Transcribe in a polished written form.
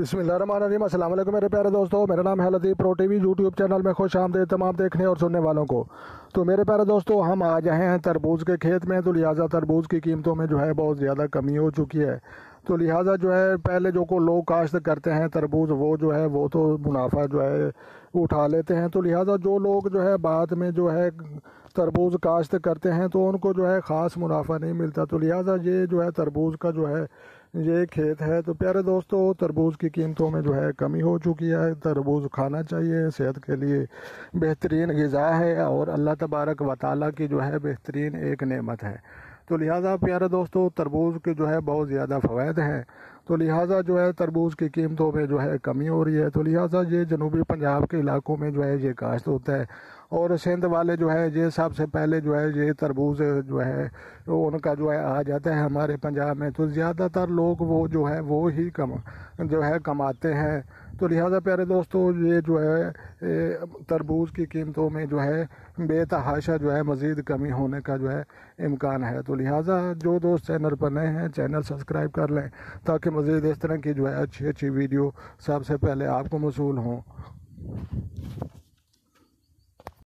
बिस्मिल्लाहिर्रहमानिर्रहीम। अस्सलाम वालेकुम मेरे प्यारे दोस्तों, मेरा नाम है लतीफ़। प्रो टीवी यूट्यूब चैनल में खुश आमदीद तमाम देखने और सुनने वालों को। तो मेरे प्यारे दोस्तों, हम आ जाए हैं तरबूज के खेत में। तो लिहाजा तरबूज की कीमतों में जो है बहुत ज़्यादा कमी हो चुकी है। तो लिहाजा जो है पहले जो को लोग काश्त करते हैं तरबूज, वो जो है वो तो मुनाफा जो है उठा लेते हैं। तो लिहाजा जो लोग जो है बाद में जो है तरबूज काश्त करते हैं तो उनको जो है ख़ास मुनाफा नहीं मिलता। तो लिहाजा ये जो है तरबूज का जो है ये खेत है। तो प्यारे दोस्तों, तरबूज की कीमतों में जो है कमी हो चुकी है। तरबूज खाना चाहिए, सेहत के लिए बेहतरीन ग़िज़ा है और अल्लाह तबारक व तआला की जो है बेहतरीन एक नेमत है। तो लिहाजा प्यारे दोस्तों, तरबूज के जो है बहुत ज़्यादा फ़वाइद हैं। तो लिहाजा जो है तरबूज की कीमतों में जो है कमी हो रही है। तो लिहाजा ये जनूबी पंजाब के इलाकों में जो है ये काश्त होता है और सिंध वाले जो है ये सबसे पहले जो है ये तरबूज जो है उनका जो है आ जाता है हमारे पंजाब में। तो ज़्यादातर लोग वो जो है वो ही कमाते हैं। तो लिहाजा प्यारे दोस्तों, ये जो है तरबूज की कीमतों में जो है बेतहाशा जो है मज़ीद कमी होने का जो है इम्कान है। तो लिहाजा जो दोस्त चैनल पर नए हैं चैनल सब्सक्राइब कर लें ताकि मज़ीद इस तरह की जो है अच्छी अच्छी वीडियो सबसे पहले आपको मौसूल हों।